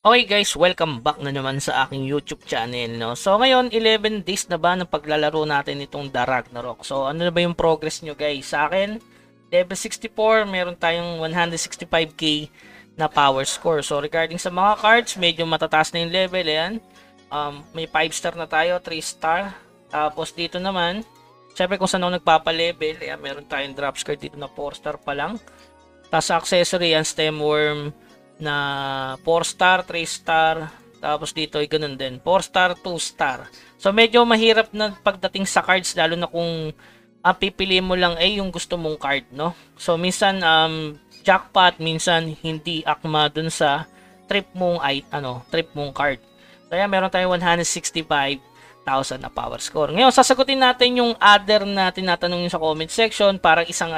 Okay guys, welcome back na naman sa aking YouTube channel, no? So ngayon, 11 days na ba ng paglalaro natin itong The Ragnarok? So ano na ba yung progress nyo guys? Sa akin, level 64, meron tayong 165k na power score. So regarding sa mga cards, medyo matataas na yung level, ayan. May 5 star na tayo, 3 star. Tapos dito naman, syempre kung saan ako nagpapa-level, ayan, meron tayong drops card dito na 4 star pa lang. Tapos sa accessory, yan, stem worm na 4 star, 3 star. Tapos dito ay ganun din, 4 star, 2 star. So medyo mahirap na pagdating sa cards, lalo na kung pipili mo lang ay yung gusto mong card, no? So minsan jackpot, minsan hindi akma dun sa trip mong trip mong card. Kaya meron tayong 165,000 na power score. Ngayon, sasagutin natin yung other na tinatanong sa comment section. Parang isang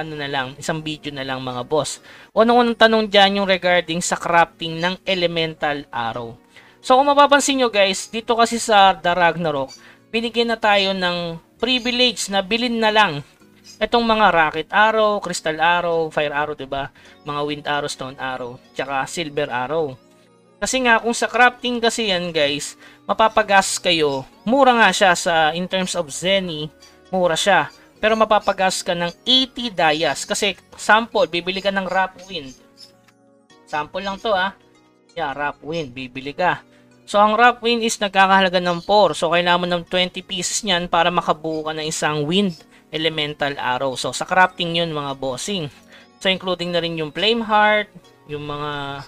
isang video na lang mga boss. Unang tanong dyan yung regarding sa crafting ng elemental arrow. So kung mapapansin nyo guys, dito kasi sa The Ragnarok, binigyan na tayo ng privilege na bilhin na lang itong mga rocket arrow, crystal arrow, fire arrow, diba? Mga wind arrow, stone arrow, tsaka silver arrow. Kasi nga, kung sa crafting kasi yan guys, mapapagas kayo. Mura nga siya in terms of Zenny, mura siya. Pero mapapagas ka ng 80 dayas. Kasi, sample, bibili ka ng Wrap Wind. Sample lang to Yeah, Wrap Wind, bibili ka. So, ang Wrap Wind is nagkakahalaga ng 4. So, kailangan mo ng 20 pieces niyan para makabuo ka ng isang Wind Elemental Arrow. So, sa crafting yun mga bossing. So, including na rin yung Flame Heart, yung mga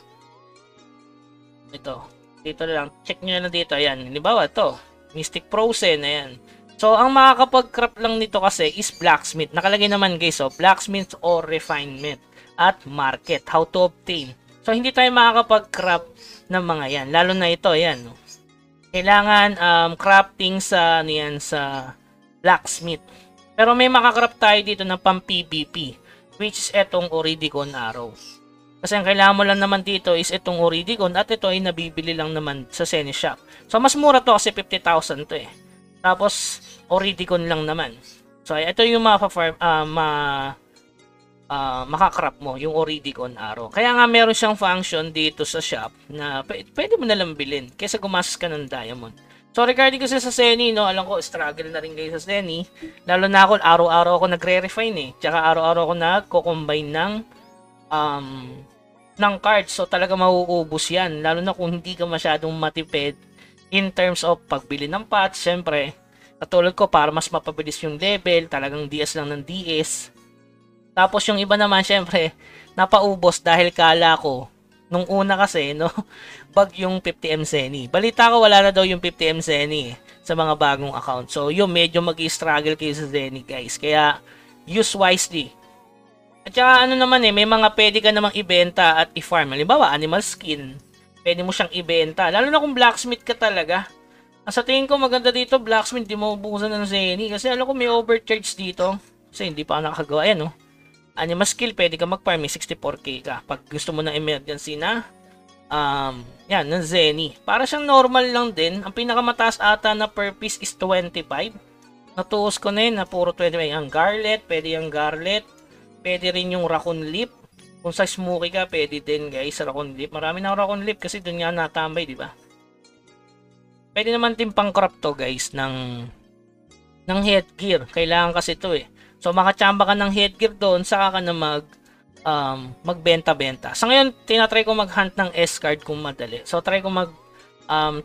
dito lang, check nyo na lang dito, ayan, halimbawa to, Mystic Frozen, ayan. So, ang makakapag-craft lang nito kasi is Blacksmith, nakalagay naman guys, Blacksmith or Refinement at Market, how to obtain. So, hindi tayo makakapag-craft ng mga yan, lalo na ito, ayan, kailangan crafting sa Blacksmith. Pero may makacraft tayo dito ng pang PvP, which is etong Oridicon Arrow. Kasi ang kailangan mo lang naman dito is itong Oridicon at ito ay nabibili lang naman sa Zenny Shop. So mas mura to kasi 50,000 to Tapos Oridicon lang naman. So ito yung makakrap mo, yung Oridicon Arrow. Kaya nga meron siyang function dito sa shop na pwede mo nalang bilhin kaysa gumastos ka ng diamond. So regarding kasi sa Zenny, no, alam ko struggle na rin kayo sa Zenny. Lalo na ako, araw-araw ako nagre-refine Tsaka araw-araw ako nagko-combine ng cards. So talaga mauubos yan, lalo na kung hindi ka masyadong matipid in terms of pagbili ng pots. Syempre katulad ko, para mas mapabilis yung level, talagang DS lang ng DS. Tapos yung iba naman syempre napaubos dahil kala ko nung una kasi bag yung 50M Zenny. Balita ko wala na daw yung 50M Zenny sa mga bagong account. So yun, medyo mag-struggle kayo sa Zenny guys, kaya use wisely. At saka naman may mga pwede ka namang ibenta at i-farm. Halimbawa, animal skin. Pwede mo siyang ibenta. Lalo na kung blacksmith ka talaga. Sa tingin ko maganda dito, blacksmith, di mo ubusan ng Zenny. Kasi alam ko may overcharge dito. Kasi hindi pa ako nakakagawa. Ayan, Animal skill, pwede ka mag-farm. May 64k ka. Pag gusto mo ng emergency na, ng Zenny. Para siyang normal lang din. Ang pinakamataas ata na per piece is 25. Natuos ko na yun na puro 25. Ang Garlet, pwede yung Garlet. Pwede rin yung Raccoon Leaf. Kung sa Smokey ka, pwede din guys sa Raccoon Leaf. Marami na Raccoon Leaf kasi doon nga natambay, di ba? Pwede naman din pang-crop to guys ng headgear. Kailangan kasi to So makachamba ka ng headgear doon, saka ka na magbenta-benta. Sa ngayon, tinatry ko mag-hunt ng S-card kung madali. So try ko mag 2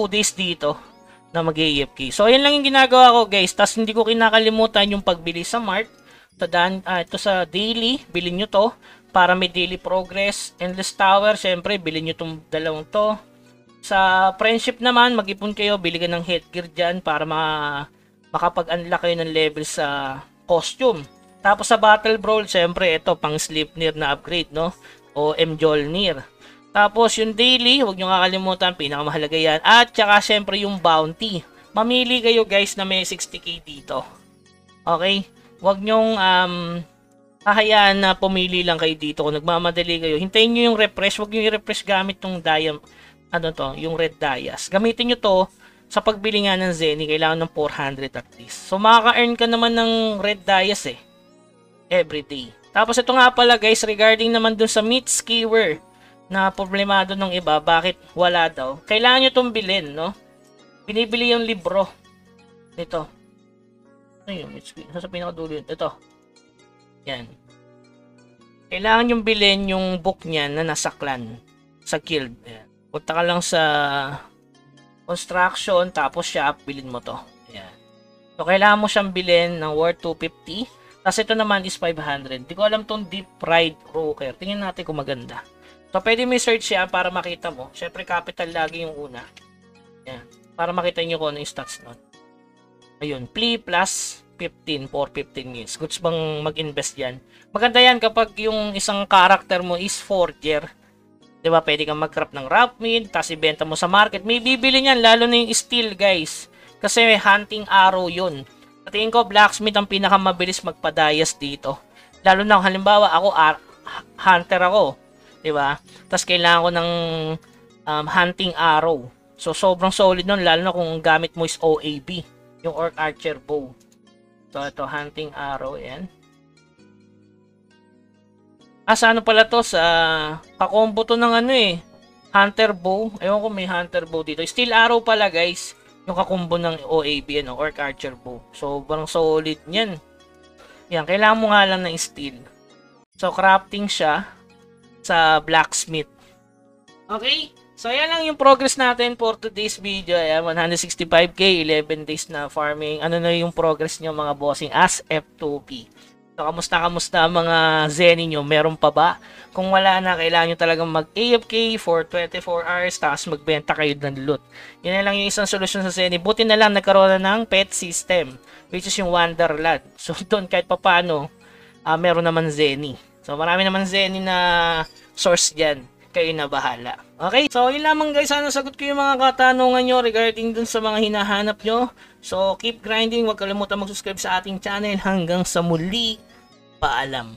days dito na mag-AFK. So ayan lang yung ginagawa ko guys. Tapos hindi ko kinakalimutan yung pagbili sa Mart. Ito sa daily, bilhin nyo to para may daily progress. Endless Tower, syempre bilhin nyo itong dalawang to. Sa friendship naman, mag-ipon kayo, bili ka ng headgear dyan para makapag-unlock kayo ng level sa costume. Tapos sa Battle Brawl, syempre ito pang Sleipnir na upgrade, o Mjolnir. Tapos yung daily, huwag nyo kakalimutan, pinakamahalaga yan. At saka syempre yung bounty. Mamili kayo guys na may 60k dito. Okay? Huwag nyong hahayaan na pumili lang kayo dito. Kung nagmamadali kayo, hintayin nyo yung refresh. Huwag nyo i-refresh gamit yung yung red dias. Gamitin nyo to sa pagbili nga ng Zenny. Kailangan ng 400 at least. So makaka-earn ka naman ng red dias everyday. Tapos ito nga pala guys, regarding naman dun sa meat skewer. na problemado ng iba, bakit wala daw. Kailangan nyo itong bilhin, no? Binibili yung libro. Ito. Ayun, sa pinakadulo yun. Ito. Yan. Kailangan yung bilhin yung book niyan na nasa clan. Sa guild. Ayan. Punta ka lang sa construction, tapos shop, bilhin mo to. Ayan. So, kailangan mo siyang bilhin ng worth 250. Tapos ito naman is 500. Di ko alam tong Deep Fried Roker. Tingnan natin kung maganda. So, pwede may search yan para makita mo. Siyempre, capital lagi yung una. Ayan. Para makita nyo kung ano yung stats nun. Ayun. Plea plus 15 for 15 years. Goods bang mag-invest yan? Maganda yan kapag yung isang character mo is forger. Diba? Pwede kang mag-craft ng rough meat, tapos ibenta mo sa market. May bibili niyan, lalo na yung steel, guys. Kasi may hunting arrow yun. Sa tingin ko, blacksmith ang pinakamabilis magpadayas dito. Lalo na halimbawa, ako, hunter ako. Diba? Tapos kailangan ko ng hunting arrow. So, sobrang solid nun, lalo na kung gamit mo is OAB. Yung Orc Archer Bow. So, ito, hunting arrow, yan. Sa ano pala to? Sa kakombo to ng ano eh. Hunter bow. Ewan ko may hunter bow dito. Steel arrow pala guys. Yung kakombo ng OAB, ano, Orc Archer Bow. Sobrang solid niyan. Yan, kailangan mo nga lang ng steel. So, crafting siya sa blacksmith. Okay? So, yan lang yung progress natin for today's video. Ayan, 165k, 11 days na farming. Ano na yung progress nyo mga bossing as F2P. So, kamusta mga Zenny nyo? Meron pa ba? Kung wala na, kailangan nyo talagang mag-AFK for 24 hours tapos magbenta kayo ng loot. Yan na lang yung isang solusyon sa Zenny. Buti na lang nagkaroon na ng pet system, which is yung Wonderland. So, doon kahit papano, meron naman Zenny. So, marami naman Zenny na source dyan. Kayo na bahala. Okay? So, yun lamang guys. Sana sagot ko yung mga katanungan nyo regarding dun sa mga hinahanap nyo. So, keep grinding. Huwag kalimutan mag-subscribe sa ating channel. Hanggang sa muli. Paalam.